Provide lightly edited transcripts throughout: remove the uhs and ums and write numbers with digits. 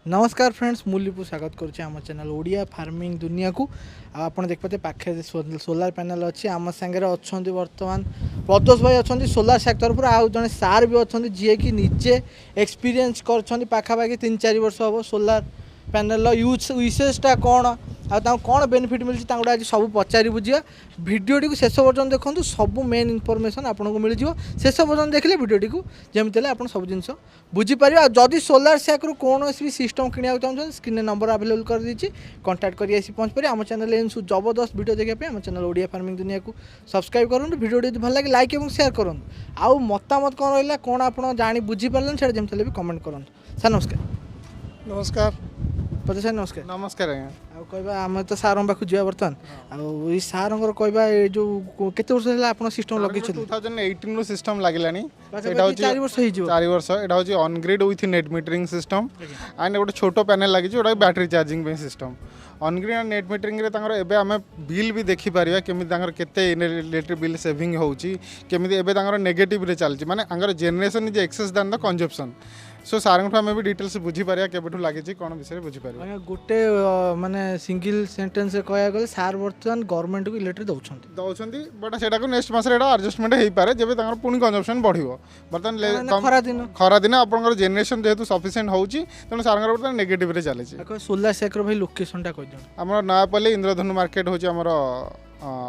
नमस्कार फ्रेंड्स मुलिपु स्वागत करुच्छे आम चैनल ओडिया फार्मिंग दुनिया को आप देख पाते पाखे सोलार पैनल अच्छी आम सागर अच्छा बर्तमान प्रदोष भाई अच्छा सोलार सेक्टर पर आउ जड़े सार भी अच्छा जी कि निजे एक्सपीरियंस कर पाखापाखि 3-4 वर्ष हम सोलार पैनल यूसेजटा कौन आ कौन बेनिफिट मिलता आज सब पचारि बुझा भिडटी को शेष पर्यटन देखो सब मेन इनफर्मेशन आपको मिल शेष पर्यटन देखले भिडटी को जमी आप सब जिन बुझीपर जदि सोलार सैक्रु कौन भी सिस्टम किणा चाहते स्क्रीन नंबर अवेलेबल कर दी कंटाक्ट कर पहुँच पारे आम चैनल एनसु जबरदस्त वीडियो देखा आम चैनल ओडिया फार्मिंग दुनिया को सब्सक्राइब करूँ वीडियो यदि भल लगे लाइक और शेयर करूँ आउ मतामत कौन रहा कौन आप जानी बुझीपारे से जमी भी कमेंट करूँ सर नमस्कार नमस्कार पचास सर नमस्कार नमस्कार आउ कहबा आम तो सार पाखु जा बर्तमान आई सार कहबा जो केते वर्ष है आप सिस्टम लगे 2018 रो सिस्टम लागिलानी एटा 4 वर्ष हो 4 वर्ष एटा होची on grid with net metering system and गोटे छोटो पैनल लगी जोटा बैटरी चार्जिंग पे system on grid and net metering रे तांगर एबे हमें बिल भी देखि पारिया केमि तांगर केते इलेक्ट्रिक बिल सेविंग होची केमि एबे तांगर नेगेटिव रे चलची माने तांगर जनरेशन जे excess than the consumption so सारंग आम भी डिटेल्स बुझी पारिया केबेठु लागिची कोन विषय बुझी पारिया गोटे माने सिंगल सेंटेंस से कहया गले सार बर्तमान गवर्नमेंट को इलेक्ट्रिक दउछंती बट सेटा को नेक्स्ट मास रे एटा एडजस्टमेंट हेई पारे जेबे तांगर पुनी कंजप्शन बढ़िवो बर्तमान खरा दिन आपनकर जनरेशन जेहेतु सफिशिएंट होची तने सारंगर बर्तमान नेगेटिव रे चलेची सोलार सेक्टर भाई लोकेशन टा कहि दो हमर नयापल्ली इंद्रधनु मार्केट होची हमर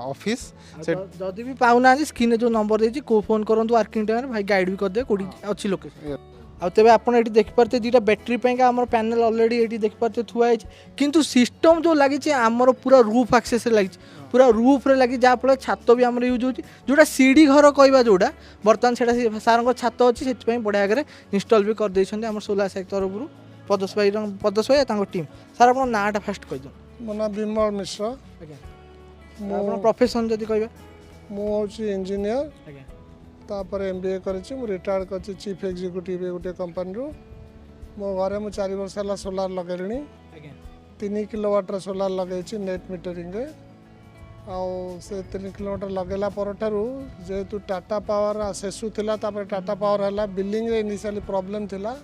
ऑफिस जदि भी पाउना स्क्रीन जो नंबर देछि को फोन करंतु वर्किंग टाइम भाई गाइड भी कर दे कोडी अच्छी लोकेशन आ तेज आप देखिपारे दुटा बैटेरी आम पैनल अलरेडी ये देखिपारे थुआई किंतु सिस्टम जो लगी आमर पूरा रूफ एक्सेस लगी पूरा रूफ रे लगी जहाँफल छात भी आम यूज होती जोटा सीढ़ी घर कहवा जोटा बर्तमान से सार छात अच्छी से बढ़िया आगे इनस्टल भी कर देते आम सोलार सेक्टर तरफ प्रदोष भाई टीम सार आप नाटा फास्ट कहीदे मो ना विमल मिश्र प्रोफेशन जदि कह मुझे इंजीनियर तापर MBA करिछि मु रिटायर्ड करछि चीफ एग्जीक्यूटिव गोटे कंपनी रो मो घरे मु 4 वर्ष हला सोलार लगेलिनी 3 किलोवाट सोलार लगेछि नेट मीटरिंग रे आ से 3 किलोवाट लगेला परठारु जेतु टाटा पावर सेसु थिला तापर टाटा पावर हला बिलिंग रे इनिशियली प्रॉब्लम थिला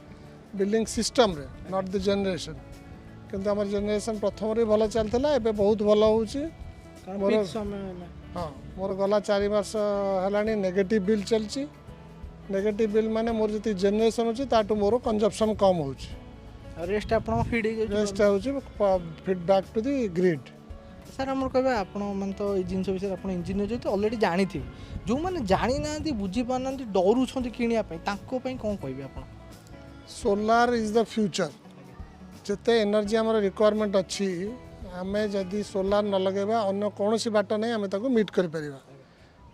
बिलिंग सिस्टम रे नॉट द जनरेशन किंतु हमर जनरेशन प्रथम रे भलो चलथिला एबे बहुत भलो होउछि हाँ मोर गला 4 मास है नेगेटिव बिल चलची नेगेटिव बिल माने मोर जी जनरेशन अच्छी ताटू मोर कंजप्शन कम हो rest rest feedback to the grid sir आम कह आप तो जिन विषय आप इंजीनियर जो अलरेडी जानी थे जो मैंने जानी ना बुझी पाना डरुंच किणापी कौन कहे आप सोलार इज द फ्यूचर जिते एनर्जी आम रिक्वायरमेंट अच्छी आमे जदि सोलार न लगेबा अन्य कौन सी बाट नहीं आमे ताको मीट कर परिबा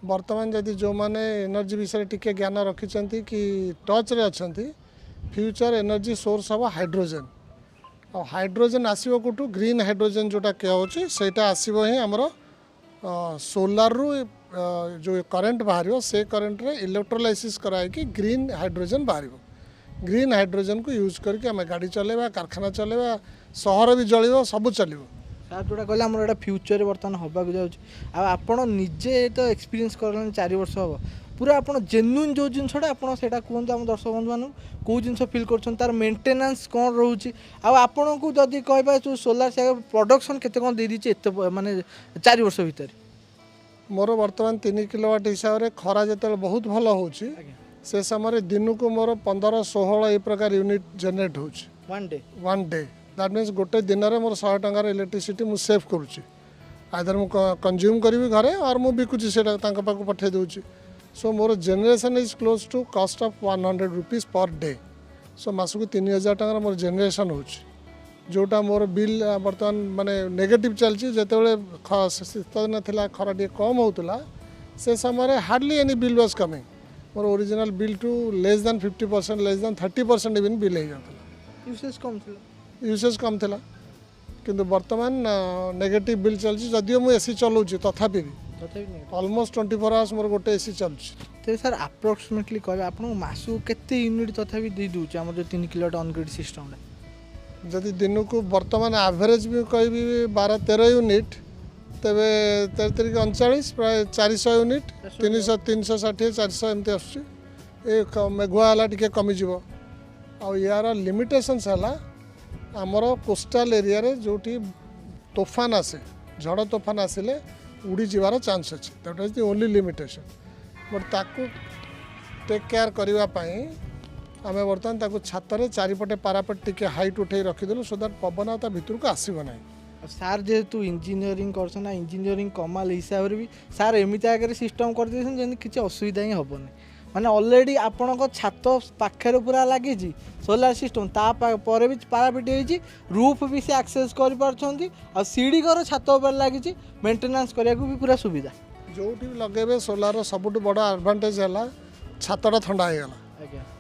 वर्तमान जदि जो माने एनर्जी विषय टिके ज्ञान रखिचंती कि टच रे अछंती फ्यूचर एनर्जी सोर्स हवा हाइड्रोजन और हाइड्रोजन आसीबो कोटू ग्रीन हाइड्रोजन जोटा के होची सेटा आसीबो ही हमरो सोलार रू जो करंट बाहरियो से करंट रे इलेक्ट्रोलाइसिस कराय कि ग्रीन हाइड्रोजन बाहरियो ग्रीन हाइड्रोजन को यूज करके आमे गाड़ी चलेबा कारखाना चलेबा शहर भी जलिबो सब चलिबो सार जोटा कहले आम एटा फ्यूचर बर्तमान होबाक जाउछ आपण निजे तो एक्सपीरियंस करले 4 वर्ष हो पूरा आप जेन्युइन जो जिनसटा आपड़ा कहते आम दर्शक बंधु मान कौ जिन फिल कर तार मेंटेनेंस कौन रोचे आपण को जदि कहबा जो सोलार से प्रोडक्शन केते कौन दे दीचे एते माने 4 वर्ष भीतर मोर वर्तमान 3 किलोवाट हिसाब रे खरा जते बहुत भलो होची से समय दिन को मोर 15-16 ए प्रकार यूनिट जनरेट होची वन डे दैट मीन्स गोटे दिन में मोर 100 टंकार इलेक्ट्रिसिटी मु सेव करुच्ची आइदर मु कंज्यूम करी घरे और मु बिकुची सेटा तांका पाक पठे दूची सो मोर generation is close to cost of 100 rupees per day so मासक 3000 टंकार मोर जनरेशन होची जोटा मोर बिल बर्तमान माने नेगेटिव चलची जेतेबेले शीत दिन थिला खरा टे कम होतला से समय hardly any bill was coming more original bill to less than 50% less than 30% even bill हो जाता यूसेज कम थिला किंतु वर्तमान नेगेटिव बिल चलची जदियो मु एसी चलाउची तथापि भी ऑलमोस्ट 24 आवर्स मोर गोटे एसी चलची तो सर अप्रोक्सीमेटली कहबे आपन मासु केते यूनिट तथापि दे दूची हमर जो 3 किलोवाट ऑन ग्रिड सिस्टम रे जदि दिन को वर्तमान एवरेज भी कहबी 12-13 यूनिट तबे 39 प्राय 400 यूनिट 300 360 400 एमती आसुची ए मेघुआ वाला टिके कमी जीवो आ यार लिमिटेशंस हला आमर कोस्टाल एरिया रे जोटी तोफान आसे झड़ तोफान आसिले उड़ी जीवार चांस अच्छे that is the only limitation but ताकू टेक केयर करने आम बर्तमान छातर चारिपटे पारापट टिके हाइट उठे रखीदेलु सो दैट पवन ता भितर को आसब ना सार जेहेतु इंजीनियरिंग कर इंजीनियरिंग कमाल हिसाब से भी सार एमती आगे सिस्टम कर किसी असुविधा ही हेनी माने ऑलरेडी आपण छात पाखे पूरा लगी सोलार सिस्टम तापर भी पारापिट होती रूफ भी से एक्सेस कर सीढ़ी घर छात लगी मेंटेनेंस करने भी पूरा सुविधा जो भी लगे सोलार सबुठ बड़ एडवांटेज है छातटा ठंडा होगा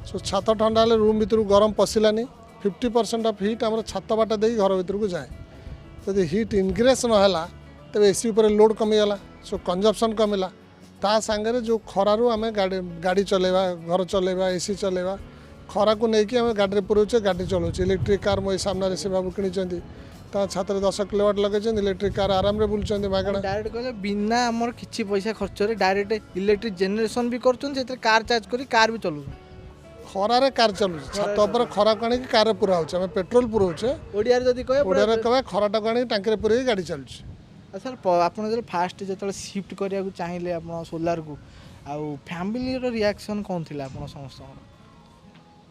सो छात ठंडा हेल्ले रूम भर गरम पशिलानी 50% ऑफ हीट आम छात बाट दे घर भर को जाए जब हीट इनग्रेस नाला तेज एसी उपर लोड कमीगला सो कंजप्शन कमिला ता सांगे जो खरारू आम गाड़ी चलेवा घर चलेवा एसी चलेवा खरा को लेकिन आम गाड़ी पुरोचे गाड़ी चलाऊे इलेक्ट्रिक कार मो सामने से बाबू किणी छात 10 किलोवाट लगे इलेक्ट्रिक कार आराम रे बुलुंट मागणा डायरेक्ट कहले बिना आमर किछि पैसा खर्च रे डायरेक्ट इलेक्ट्रिक जनरेशन भी कर कार चार्ज करी कार भी चलू खरारे कार चलू छात पर खरा को आनिक कार पुरा होचे आम पेट्रोल पुराऊे ओडिया जदी कहे ओडिया कहे खराटा को आनिक टांकी पुरे गाड़ी चलुचे सर आपन जो फास्ट जो शिफ्ट करिया चाहिए आप सोलार को आउ फैमिली रिएक्शन कौन थी आप समस्त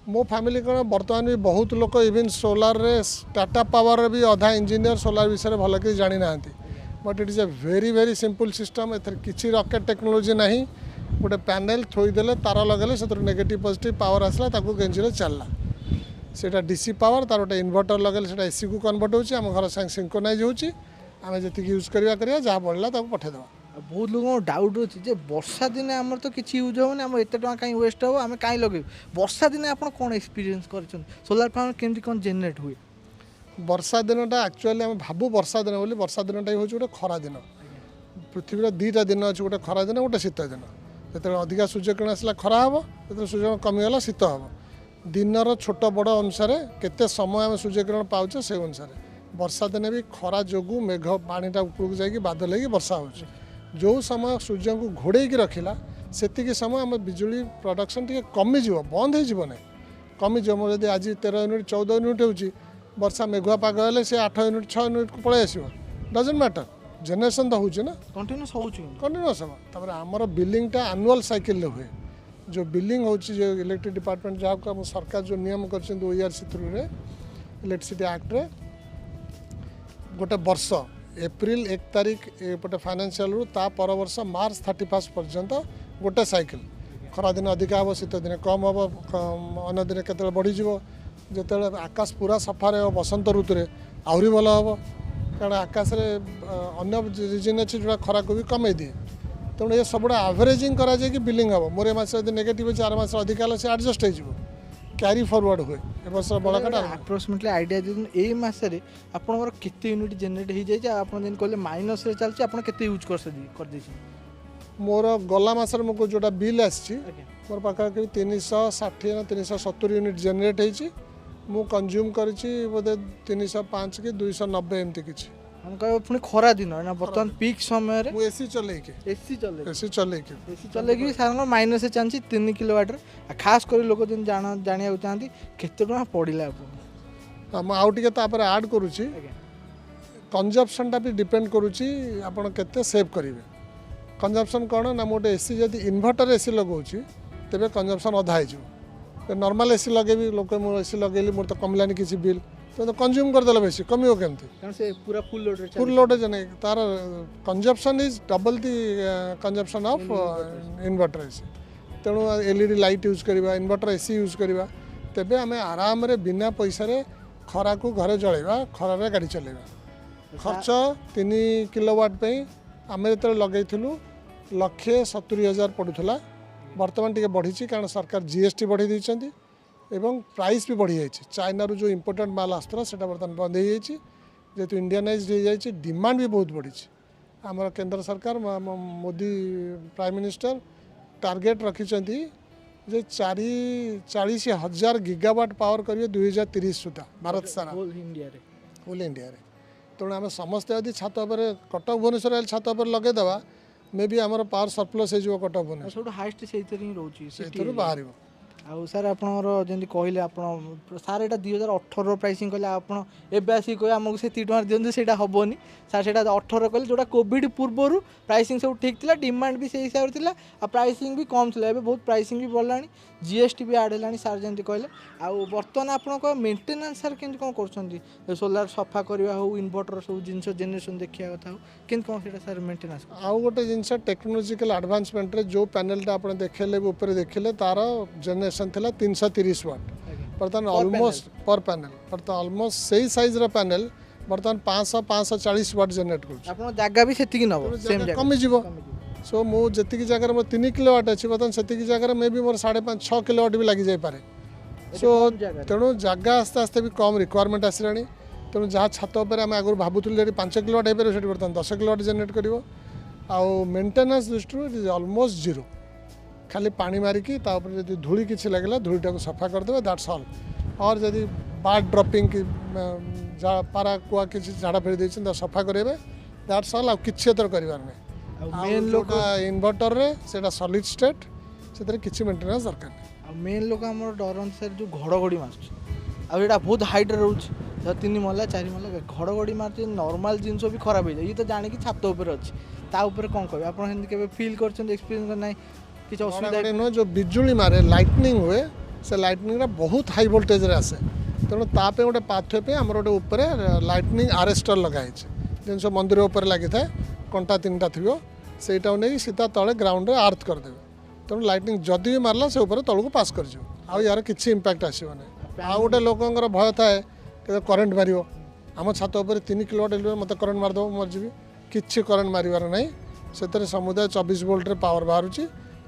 मो फैमिली कौन बर्तमान भी बहुत लोग इवन सोलार रे टाटा पावर रे भी अधा इंजीनियर सोलार विषय भल कि जानी ना but it is a very very simple system एथर किसी रॉकेट टेक्नोलॉजी नहीं गोटे पैनल थोईदेले तार लगेले से नेगेटिव पॉजिटिव पावर आसला ताकू गेंजी चलला सेटा डीसी पावर तार गोटे इन्वर्टर लगेले सेटा एसी को कन्वर्ट होची आम घर संग सिंक्रोनाइज होची आम जी यूज करिया जहाँ बढ़ला पठेदेवा बहुत लोग डाउट अच्छे वर्षा दिने आमर तो किसी यूज होनी आम एत कहीं वेस्ट हो आम कहीं लगे वर्षा दिने आप कौन एक्सपीरियंस कर सोलार पावर केमती कौन जेनेरेट हुए वर्षा दिनटा एक्चुअली आम भाबू वर्षा दिन बोली वर्षा दिनटा हूँ गोटे खरा दिन पृथ्वी दुईटा दिन अच्छे गोटे खरा दिन गोटे शीत दिन जो अधिका सूर्यकिरण आसला खरा हम जो सूर्य कमीगला शीत हम दिनर छोट बड़ अनुसार केते समय आम सूर्यकिरण पाचे से अनुसार वर्षा दिने भी खरा जोगु मेघ पानीटा उपरକୁ ଯାଇକି बादल ହେଇକି वर्षा हो जो समय सूर्य को घोड़े रखिला से समय आम बिजुली प्रोडक्शन टी कमिज बंद हो ना कमिज मोर जब आज 13 यूनिट 14 यूनिट हो वर्षा मेघुआ पाग हेल्ले से 8 यूनिट 6 यूनिट को पलि आसो डजंट मैटर जेनेरेशन तो होना कंटिन्यूस कंटिन्यूस हम आमर बिलिंगटा आनुअल साइकिल हुए जो बिलिंग हो इलेक्ट्रिक डिपार्टमेंट जहाँ सरकार जो नियम कर OERC थ्रू रे इलेक्ट्रिसिटी एक्ट रे गोटे वर्ष एप्रिल 1 तारिख एपटे फाइनेंशियल रू ता पर वर्ष मार्च 31 पर्यंत गोटे साइकिल खरा दिन अधिक हम शीत दिन कम हम अन्य दिन के बढ़ीज जो आकाश पूरा सफा रहा बसंत ऋतु में आहरी भल हम कारण आकाश अन्न रिजन अच्छे जो खरा को भी कमे दिए तेणु ये सब एवरेजिंग करा बिलिंग हम मोर मस नेगेटिव अच्छे 4 मास अधिक से एडजस्ट हो क्यारी फॉरवर्ड हुए वर्ष बड़काटा अप्रोक्सीमेटली आइडिया यही मसरे आपंकर केते यूनिट जेनेरेट हो जाए आप कहले माइनस रे चलछि आपण केते यूज कर दे मोर गला मसर मुझे जोटा बिल आसी मोर पाखा 360 ना 370 यूनिट जेनेरेट होती मु कंज्यूम करिछि बोधे 305 कि 290 एमती किछि हम कह पुणी खरा दिन ना बर्तमान पीक समय रे एसी चलेके एसी चलेके सारा माइनस चांसी 3 किलोवाट खास कर लोक जन जानिया चाहती केते टका पड़िला हम आउ टिके तापर ऐड करूछि कंजप्शन टा भी डिपेंड करूछि आपण केते सेव करिवे कंजप्शन कौन ना मोटे एसी जब इन्वर्टर एसी लगाऊँ तेरे कंजप्शन अधा हो नॉर्मल एसी लगे लोक एसी लगेली मोर तो कमिलानी किसी बिल तो कंज्यूम करदेला बेसी कमियो केमती से पूरा फुल लोड नहीं तार consumption is double the consumption of inverter AC तेणु एलईडी लाइट यूज करवा इन्वर्टर एसी यूज करवा तेबे आम आराम रे बिना पैसा रे खरा को घरे जलेवा खरा गाड़ी चलेवा खर्च 3 किलोवाट पे आम जो लगे 1,70,000 पड़ूला बर्तमान टी बढ़ी कारण सरकार जीएसटी बढ़ी देती एवं प्राइस भी बढ़ी जाइए चाइना रू जो इम्पोर्टेंट माल आसला से बर्तमान बंद हो जाइए जेहेतु इंडियानाइज हो जाइए डिमांड भी बहुत बढ़ी आमर केंद्र सरकार मोदी प्राइम मिनिस्टर टार्गेट रखिंट जे 40,000 गीगावाट पावर करेंगे 2030 सुधा भारत सारा होल इंडिया तेणु आम समस्ते यदि छात कटक भुवनेश्वर छात लगेदेवा मे भी आम पावर सरप्लस हो कटक भुवनेश्वर हाइस्ट से रोचे बाहर आउ सार आपणर जमी कहले आप सार यहाँ 2018 प्राइसिंग कहले आप आसिक कहे आमको से दिखाँ से हेनी सार से 18 कहले जोटा कोविड पूर्वर प्राइसिंग सब ठीक था डिमांड भी से हिसाब से आ प्राइसिंग भी कम था बहुत प्राइसिंग भी बढ़ला जीएसटी भी आड है सार जमी कहले आउ बर्तमान आप मेन्टेनान्स सार केमती कौन कर सोलार सफा करवा हो इनवर्टर सब जिन जेनेरेशन देखा कथा हो केमती कौन से सार मेन्टेनान्स आउ गोटे जिनस टेक्नोलोजिकल एडवांसमेंट रे जो पैनलटा आप देखले ऊपर देखले तार जेनेरेशन था 330 वाट बर्तमान ऑलमोस्ट पर पैनल बर्तमान ऑलमोस्ट सही साइज रा पैनल बर्तमान 540 वाट जनरेट कर जगह भी सेतिकी नब सेम जगह कमी जीवो सो मु जतिकी जगह मोर 3 किलोवाट अच्छी बर्तमान सेतिकी जगह मे भी मोर 5.5-6 किलोवाट भी लगी जाई पारे सो तेणु जगह आस्ते आस्ते भी कम रिक्वायरमेंट आसलानी तेणु जहाँ छत उपर आम आगुरी भावुल 5 किलोवाट हो पारे बर्तमान 10 किलोवाट जनरेट कर आउ मेन्टेनान्स दृष्टि इज ऑलमोस्ट जीरो खाली पानी मारिकी जब धूली किसी लगे धूलीटा को सफा करदे दैट्स ऑल और जदि बार्ड ड्रपिंग की पारा कुआ किसी झाड़ा फेरी देते सफा करेंगे दैट्स ऑल किसी एतर करार नहीं मेन लोग इन्वर्टर रे सेटा सॉलिड स्टेट से किसी मेंटेनेंस दरकार नहीं मेन लोग आम डरन सर जो घड़घड़ी मार्च आटा बहुत हाइट रोच 3 महला 4 महला घड़घड़ी मार्च नॉर्मल जिनस भी खराब हो जाए ये तो जानिक छात उपर अच्छी ताऊपर कौन कहे आप फिल कर एक्सपीरियंस ना किसी असुविधा नुह जो बिजुली मारे लाइटनिंग हुए से लाइटनिंग बहुत हाई वोल्टेज रे आसे तेणु तापे गोटे पाथवे पे आमर गोटे ऊपर लाइटनिंग आरेस्टर लगाई जिन सब मंदिर उपर लगी था कंटा 3टा थी से नहीं सीधा तले ग्राउंड रे आर्थ करदे तेणु लाइटनिंग जदि भी मारला से ऊपर तलू पास कर यार किसी इंपैक्ट आसोनी आ गोटे लोकर भय थाए कि करेन्ट मार आम छात उपर 3 किलोवाट मत करेन्ट मारदेव मरजी किसी करेन्ट मार ना से समुदाय 24 वोल्ट रे पावर बाहर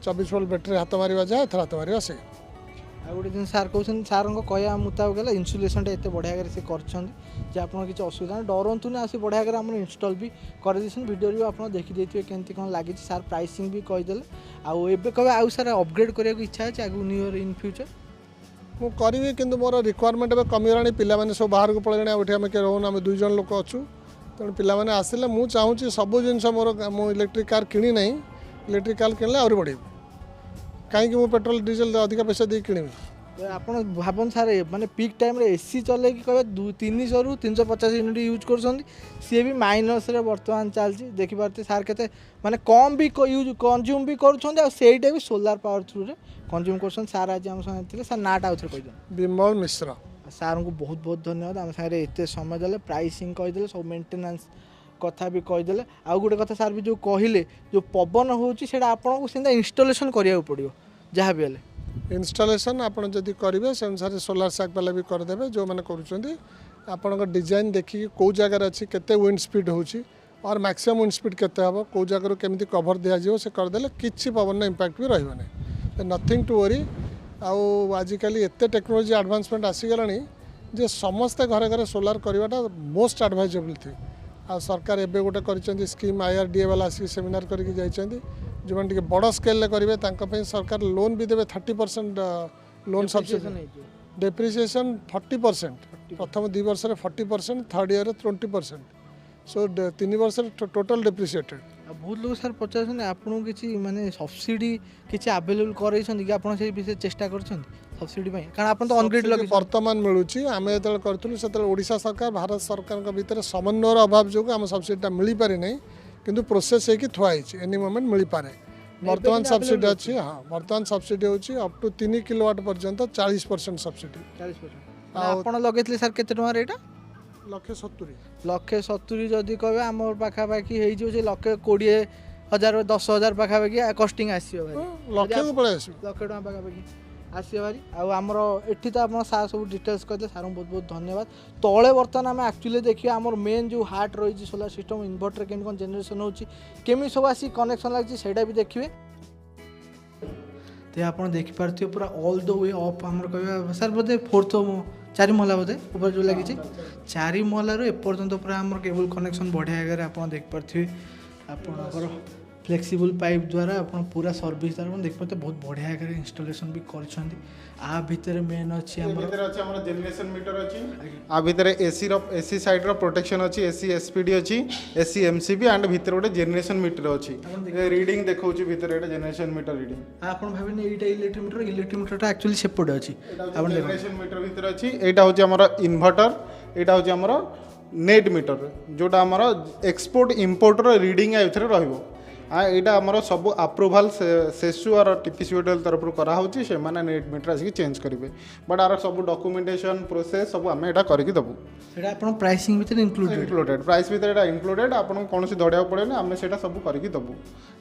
24 वोल्ट बैटेरी हाथ मार जाए एथर हाथ मार से आ गोटे दिन सार कहते सार कहवा मुताबिक इन्सुलेसन से बढ़िया से कर किसी असुविधा डरतु ना आस बढ़िया आम इनस्टल भी कर भिडियो भी आप देखी केमती कौन लगी सार प्राइसिंग भी कहीदे आउ कहे आउ सार अपग्रेड करने को इच्छा है आगे नियर इन फ्यूचर मु करी कि मोर रिक्वायरमेंट कमिगला पिला सब बाहर को पड़े आम किए रोन आम 2 जन लोक अच्छु तेणु पिला आसिले मुझे चाहूँगी सब जिन मोर मुझे इलेक्ट्रिक कार किणी ना इलेक्ट्रिक कार किणले आहरी बढ़े कहीं मुझे पेट्रोल डीजेल अधिक पैसा दी किणी आप भावन सार माने पीक टाइम रे एसी चले कहे 300 रू 350 यूनिट यूज कर सी भी माइनस रे बर्तमान चलती देखिपारे सार के माने कम भी यूज कंज्यूम भी करूँगा भी सोलार पावर थ्रू रे कंज्यूम कर सार आज आम संगे सार नाटा आउे कही विमल मिश्र सार को बहुत बहुत धन्यवाद आम सागे एत समय देले प्राइसिंग कहीदे सब मेन्टेनान्स कथा भी कहीदे आउ गोटे कथा सार भी जो कहले जो पवन होची आपको सीधा इंस्टॉलेशन करिया पड़ो जहाँ भी हेले इंस्टॉलेशन आपन जदि करेंगे से अनुसार सोलार सैक वाला भी करदे जो मैंने कर डिजाइन देखिए कौ जगार अच्छी केते विंड स्पीड होची और मैक्सिमम विंड स्पीड केते हबो कौ जगार केमती कवर दिया जिवो से करदेले किछि पवन इंपैक्ट भी रहइबो नै नथिंग टू वरी आउ आजिकल एते टेक्नोलोजी एडवांसमेंट आसीगलानी जे समस्ते घरे घरे सोलार करवाटा मोस्ट एडवाइजेबल थी आ सरकार एबे गोटे कर स्कीम IRDA वाला आसिक सेमिनार करके जाइछन्ती जो मैंने बड़ स्केल करेंगे सरकार लोन भी देवे 30% लोन सब्सिडी डेप्रिसिएशन 40% प्रथम 2 वर्ष 40% थर्ड ईयर 20% सो 3 वर्ष टोटल डेप्रिसिएटेड बहुत लोग सर पचार आपको किसी माने सब्सिडी किसी अवेलेबल कर आप चेष्टा कर सब्सिडी कारण आप तो अनग्रिड लगे वर्तमान मिलूँ आम जो करूँ से ओडिशा सरकार भारत सरकार भितर समन्वयर अभाव जो आम सब्सिडीटा मिल पारि नहीं किंतु प्रोसेस होगी थुआई एनी मोमेंट मिल पारे वर्तमान सब्सिडी अच्छी हाँ वर्तमान सब्सिडी होची अप टू 3 किलोवाट पर्यंत 40% सब्सिडी 40% आपण लगे सर केते टका रेटा 170 जदि कहे आम पाखापाखि हो 120,000 10,000 पाखापाखि कस्टिंग आसो लक्ष्य को पड़े लक्ष टका पाखापाखि आसी भारी आमर एठी तो आप सार सब डिटेल्स कहते सार बहुत बहुत धन्यवाद तले बर्तमान आम एक्चुअली देखिए आमर मेन जो हार्ट रही सोलार सिस्टम इन्वर्टर केमी कौन जेनेरेशन होमी सब आसी कनेक्शन लगी से भी देखिए तो आप देखिपारे पूरा ऑल द वे अप आम कह सर बोधे 4th 4 महला बोधे ऊपर जो लगी 4 महलार एपर्तंत पूरा आम केबल कनेक्शन बढ़िया जगह आप देखिपारे आपणकर फ्लेक्सिबल पाइप द्वारा आपण पूरा सर्विस द्वारा देखते बहुत बढ़िया आकार इंस्टॉलेशन भी करछंती आ भितर मेन अछि हमर भितर अछि हमर जनरेशन मीटर अछि आ भितर एसी साइड रो प्रोटेक्शन अछि एसी एसपीडी अछि एसी एमसीबी एंड भितर गोटे जनरेशन मीटर अछि रीडिंग देखौछि भितर एटा जनरेशन मीटर रीडिंग आपण भाबिने एटा इलेक्ट्रिक मीटरटा एक्चुअली सेपट अछि आपण जनरेशन मीटर भितर अछि एटा होछि हमर इन्वर्टर एटा होछि हमर नेट मीटर जोटा हमर एक्सपोर्ट इंपोर्ट रो रीडिंग एथरे रहइबो यहाँ आमर सब अप्रूवाल सेसु और टीपीसीओडीएल तरफ करा होची से माने नेट मीटर आसिक चेंज करेंगे बट आर सब डॉक्यूमेंटेशन प्रोसेस सब आम एटा करके दबु सेटा आपण प्राइसिंग भीतर इंक्लूडेड प्राइस भीतर एटा इंक्लूडेड आपन कोनोसी दड़िया पड़ेनी आम सेटा सब करके दबु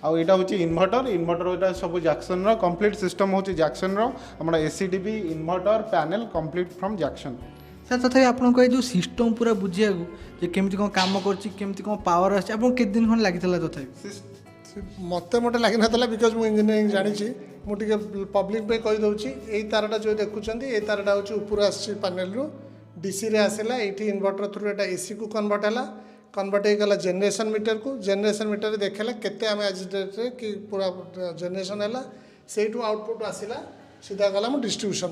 आ एटा होची इन्वर्टर एटा सब जैक्सन रो कंप्लीट सिस्टम होची जैक्सन रो हमरा ACDB inverter panel complete from Jackson sir तथापि आपन को जो सिस्टम पूरा बुझिया जे केमति कोन काम करछि केमति कोन पावर आछि आपन केत दिन खन लागितला तथापि मत मोटे लगी ना बिकज मुझे इंजीनियरिंग जानी मुझे पब्लिक पे कही दूसरी यही तारटा जो देखुं ये तारटा हूँ ऊपर आसी पैनल रु डीसी रे आसला ये इन्वर्टर थ्रू एटा एसी को कन्वर्ट है कन्वर्ट होगा जनरेशन मीटर देखला केते आम आज डेट रे कि पूरा जनरेशन है से आउटपुट आसला सीधा गला डिस्ट्रीब्यूशन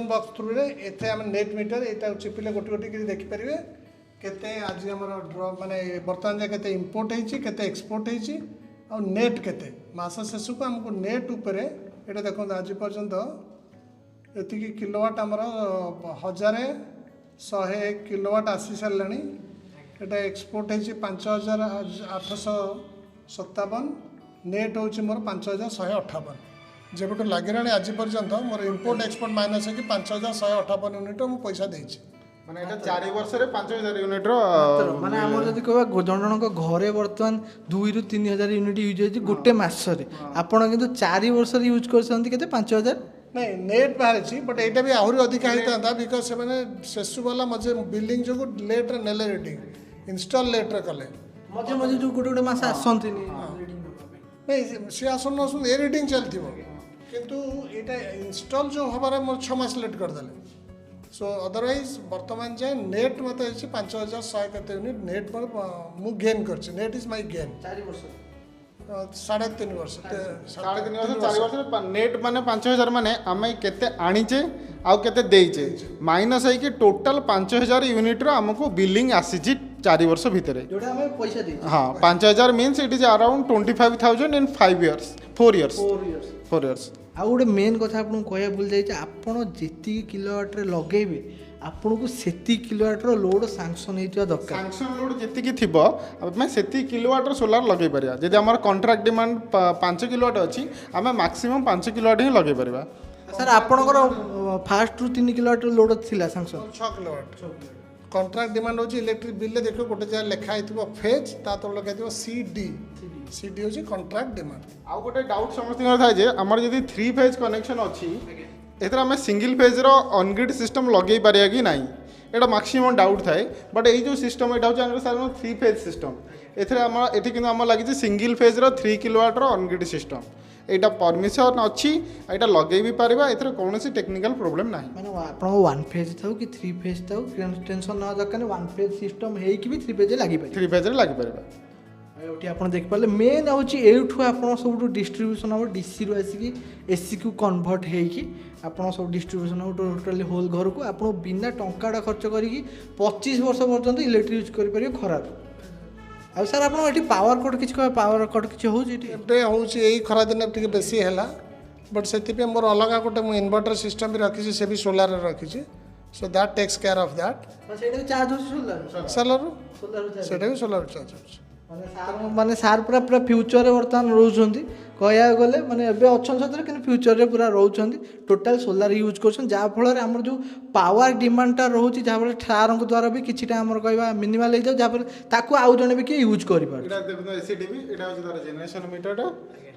बॉक्स थ्रू रे एथे आम नेट मीटर यहाँ चिपिले गोटे गोटे देखिपारे केते आज हमर ड्रॉप माने वर्तमान जाय केते इंपोर्ट हेची केते एक्सपोर्ट हेची और नेट केते मास शेष को हमको नेट ऊपर एटा देखो आज पर्यंत एति की किलोवाट हमर 1101 किलोवाट आसी सारलानी एटा एक्सपोर्ट हेची 5857 नेट होची मोर 5158 जेबटो लागिरानी आज पर्यंत मोर इंपोर्ट एक्सपोर्ट माइनस है कि 5158 यूनिट मु पैसा देछि माने एटा 4 वर्ष रे 5000 यूनिट रो माने हमर जदी कहबा जण को घरे वर्तमान 2 रु 3000 यूनिट यूज होई गोटे मास रे आपण किंतु 4 वर्ष रे यूज करसंती केते 5000 नहीं नेट बाहर छी बट एटा भी आहुरी अधिक हेता बिकॉज़ से माने सेसु वाला मजे बिल्डिंग जो लेट रे नेले रीडिंग इंस्टॉल लेट रे कले मजे जो गोटे मास आसंती नहीं से आसन नसुन ए रीडिंग चलथिबो किंतु एटा इंस्टॉल जो हमारे मोर 6 मास लेट कर देले सो अदरवाइज वर्तमान जाए नेट मत 5100 केते यूनिट नेट पर मु गेन करछि नेट इज माय गेन 4 वर्ष 3.5 वर्ष 4 वर्ष नेट माने 5000 माने आमे केते आनीचे आउ केते देइचे माइनस है कि टोटल 5000 यूनिट रो हमको बिलिंग आसीची 4 वर्ष भितरे जोटा हमें पैसा दे हां 5000 means it is around 25000 in 5 years 4 years 4 years आ गोटे मेन कथा आपन कहया भूल जाई आपण जेती किलोवाट रे लगेबे आपन को सेती किलोवाट रो लोड सैंक्शन हेतिया दरकार सैंक्शन लोड जेती की थिबो मैं सेती किलोवाट रो सोलार लगे परिया जदि हमर कॉन्ट्रैक्ट डिमांड 5 किलोवाट अछि हमें मैक्सिमम 5 किलोवाट ही लगे परिबा सर आपनकर फास्ट रु 3 किलोवाट लोड थिला सैंक्शन 6 किलोवाट कॉन्ट्रैक्ट डिमांड होची इलेक्ट्रिक बिल ले देखो गोटे जगह लिखा हेतिबो फेज ता तो लिखा हेतिबो सीडी होची कॉन्ट्रैक्ट डिमांड आ गोटे डाउट समझती था जे हमर यदि 3 फेज कनेक्शन अछि एथरा हमें सिंगल फेज रो ऑन ग्रिड सिस्टम लगे पारिया कि नहीं एटा मैक्सिमम डाउट थाए बट ए जो सिस्टम एटा होची हमर सार 3 फेज सिस्टम एथरे हमर एठी किन हमर लागि जे सिंगल फेज रो 3 किलोवाट रो ऑन ग्रिड सिस्टम एटा परमिशन अछि एटा लगे भी पारिबा एथरे कोनोसी टेक्निकल प्रॉब्लम नाही माने आपण 1 फेज थाउ कि 3 फेज थाउ टेंशन ना दरकार 1 फेज सिस्टम हेई कि भी 3 फेज लागि पारि 3 फेज रे लागि पारिबा एठी आपण देख पाले मेन होची एठु आपण सब डिस्ट्रीब्यूशन हो डीसी रो आसी एसी को कन्वर्ट हेई कि आपण सब डिस्ट्रीब्यूशन हो टोटली होल घर को आपण बिना टंकाडा खर्च करी 25 वर्ष पर्यंत इलेक्ट्रिक यूज करि परियो खराब आ सर आपण एठी पावर कट किछ पावर कट किछ हो जेठी एबे होची एई खरा दिन टिके बेसी हैला बट सेति पे मोर अलगा गोटे मु इन्वर्टर सिस्टम भी रखी से भी सोलार रखी so that takes care of that सेटा चार्ज हो सोलार सोलार सेटा भी सोलार चार्ज हो माने सार पूरा पूरा फ्यूचर रे वर्तमान रोचंती कहया गले माने एबे अछन सतरे कि फ्यूचर रे पूरा रोचंती टोटल सोलार यूज करछन जा फल रे हमर जो पावर डिमांड टा रहउची जा फल ठार को द्वारा भी किछिटा हमर कहबा मिनिमल हे जा जा फल ताको आउ जने भी के यूज करि पार एटा देखो एसीडीबी एटा होची तार जनरेशन मीटर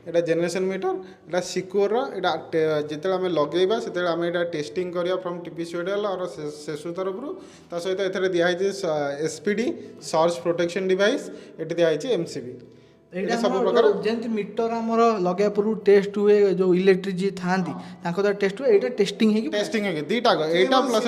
एटा जनरेशन मीटर एटा सिक्योर एटा जेते हम लगेबा सेते हम एटा टेस्टिंग करिया फ्रॉम टीपीसीओडीएल और सेसु तरफ रु ता सहित एथरे दिया है SPD search protection device eighty दिया है एमसीबी एटा सब प्रकार जेंति मीटर हमर लगे पुरु टेस्ट हुए जो इलेक्ट्रिक जी थांती ताको दा टेस्ट हुए एटा टेस्टिंग है कि टेस्टिंग है दीटा एटा प्लस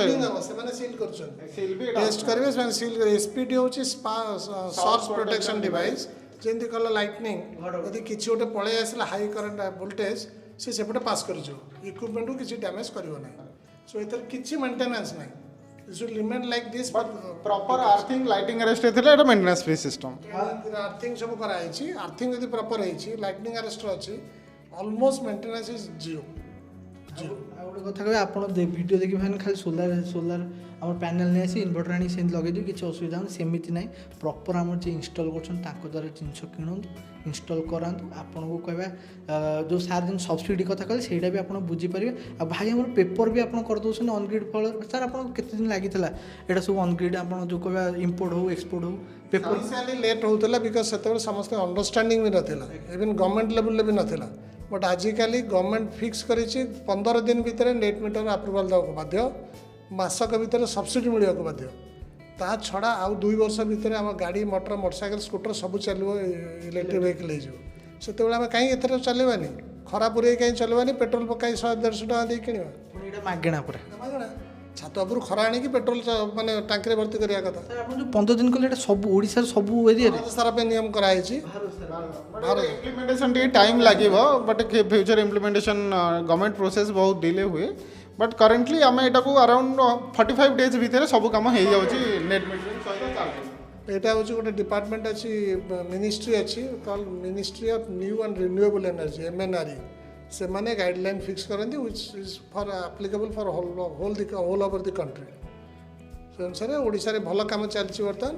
से माने सील करछन सील भी टेस्ट करबे से सील कर एसपीडी होची सर्च प्रोटेक्शन डिवाइस ଯେମିତି କଲା ଲାଇଟନିଂ ଯଦି କିଛି ଗୋଟେ ପଳେଇ ଆସିଲା ହାଇ କରେଣ୍ଟ ଭୋଲ୍ଟେଜ ସେ ସେପଟେ ପାସ୍ କରିଯିବ ଇକ୍ୱିପମେଣ୍ଟକୁ କିଛି ଡ୍ୟାମେଜ୍ କରିବ ନାହିଁ ସୋ ଏଥିରେ କିଛି ମେଣ୍ଟେନାନ୍ସ ନାହିଁ It should remain like this, but proper earthing lighting arrest हेतले एटा मेंटेनेंस फ्री सिस्टम अर्थिंग सब कराई अर्थिंग यदि प्रॉपर है लाइटनिंग अरेस्ट अच्छी ऑलमोस्ट मेंटेनेंस इज जीरो ଆଉ ଗୋଟେ କଥା କହିବେ ଆପଣ ଭିଡ଼ିଓ ଦେଖି ଭାଇ ଖାଲି ସୋଲାର ଆମର ପ୍ୟାନେଲ୍ ନେଇ ଆସି ଇନଭର୍ଟର ଆଣି ସେମିତି ଲଗେଇଦେବି କିଛି ଅସୁବିଧା ହେଉନି ସେମିତି ନାହିଁ ପ୍ରପର୍ ଆମର ଯିଏ ଇନଷ୍ଟଲ୍ କରୁଛନ୍ତି ତାଙ୍କ ଦ୍ୱାରା ଜିନିଷ କିଣନ୍ତୁ ଇନଷ୍ଟଲ୍ କରାନ୍ତୁ ଆପଣଙ୍କୁ କହିବା ଯେଉଁ ସାର୍ ଯେମିତି ସବସିଡ଼ି କଥା କହିଲେ ସେଇଟା ବି ଆପଣ ବୁଝିପାରିବେ ଆଉ ଭାଇ ଆମର ପେପର୍ ବି ଆପଣ କରିଦେଉଛନ୍ତି ଅନଗ୍ରିଡ୍ ଫଳ ସାର୍ ଆପଣଙ୍କୁ କେତେ ଦିନ ଲାଗିଥିଲା ଏଇଟା ସବୁ ଅନଗ୍ରିଡ୍ ଆପଣ ଯେଉଁ କହିବା ଇମ୍ପୋର୍ଟ ହଉ ଏକ୍ସପୋର୍ଟ ହଉ ପେପର୍ लेट होता बिकज से समस्त अंडरस्टांडिंग भी नाला इवन गवर्नमेंट लेवल भी नाला बट आजिकल गवर्नमेंट फिक्स कर 15 दिन भितर नेट मीटर अप्रूवाल देवाक बाध्य मासक भितर सब्सिडी मिलवा बाध्य ता छड़ा आउ 2 वर्ष भितर आम गाड़ी मोटर मोटरसाइकेल स्कूटर सब चलो इलेक्ट्रिक व्हीकल हो आम कहीं एथर चलवानी खरा पुरे कहीं चलवानी पेट्रोल पकाई 100-150 टका दे किणवा मागेणा पूरा छात उपरू खरा आनी पेट्रोल माने टांकी भर्ती करिया कथा सर आप जो 15 दिन कहले सब ओडिसा सब एरिया रे सारा पे नियम कराई इम्प्लीमेंटेशन टी टाइम लागिबो but future implementation government process बहुत डिले हुए बट करंटली आम एटा को अराउंड 45 डेज भितर सब काम हो जाउची नेट मीटरिंग सहित चालू एटा होची गोटे डिपार्टमेंट अछि मिनिस्ट्री अछि call ministry of new and renewable energy MNRE से माने गाइडलाइन फिक्स करंती which is for applicable for whole over the country से अनुसार ओडिसा रे भल काम चलछि वर्तमान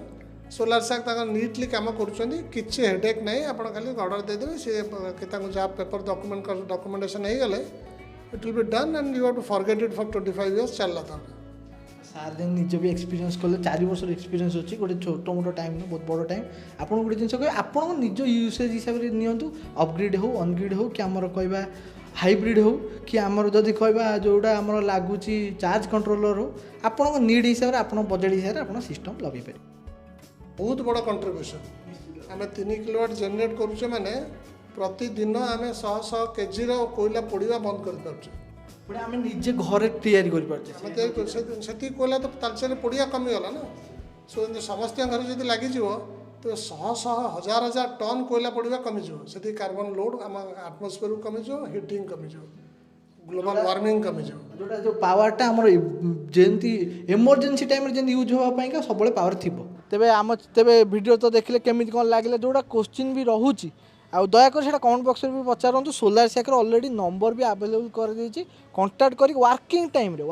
सोलार साक ताका नीटली काम करूछंदी किछि हेडेक नै आपण खाली ऑर्डर दे देबे से केताको जा पेपर डॉक्यूमेंटेशन हे गले it will be done and you have to forget it for 25 years चलला था सार दिन निज भी एक्सपीरियंस कले 4 वर्ष एक्सपीरियंस अच्छी गोटे छोट मोट टाइम ना बहुत बड़ टाइम आपन गोटे जिन कहे आप निज यूसेज हिसाब से नियंतु अपग्रेड हो अनग्रेड हो कि आमर कहवा हाइब्रिड हो कि आमर जदि कहवा जोड़ा आमर लगुच चार्ज कंट्रोलर हो आपण नीड हिसाब से आपण बजेट हिसाब से आप सिस्टम लगे पारे बहुत बड़ा कंट्रीब्यूशन आम 3 किलोवाट जेनरेट करुचे माने प्रतिदिन आम 100 केजी कोयला पोड़ा बंद कर पार्चे पुणे आम निजे घरे तैयारी कर कोयला तो तालचेर पोड़िया कमीगला ना सो समस्त घर जब लगे तो 100,000 टन कोयला पोड़ा कमीज से कार्बन लोड आम आटमोस्फियर कमीज हिटिंग कमीज ग्लोबल वार्मिंग कमीज जोटा जो पावरटा आम जमी इमरजेन्सी टाइम यूज होगापाई सब पावर थी तेरे आम तेरे वीडियो तो देखले केमी कौन लगे जोटा क्वेश्चन भी रोचे आउ दयाकर से कमेंट बॉक्स में भी पचारतु सोलार सैकर ऑलरेडी नंबर भी अवेलेबल कर देछि कांटेक्ट करी वर्किंग टाइम रे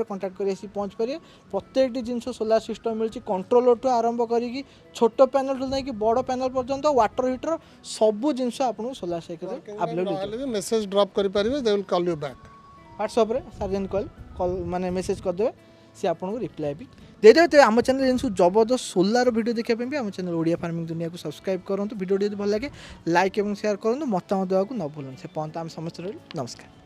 कांटेक्ट करी आसी पहुँच पारे प्रत्येक जिनस सोलार सिस्टम मिलछि कंट्रोलर ठू आरंभ करी छोट पैनल ठू नहीं बड़ पैनल पर्यंत वाटर हीटर सब जिनस आपको सोलार सैकर अवेलेबल मेसेज ड्रॉप करि परिबे they will call you back WhatsApp रे सार्जन कॉल माने मेसेज कर देबे सी आपको रिप्लाई भी दे देते आम चैनल जिन जबरदस्त सोलार वीडियो देखा भी आम चैनल ओडिया फार्मिंग दुनिया को सब्सक्राइब करूँ वीडियो भल लगे लाइक और शेयर करूँ मतामत देवाक न भूलु से पर्यंत आम समस्त रही नमस्कार।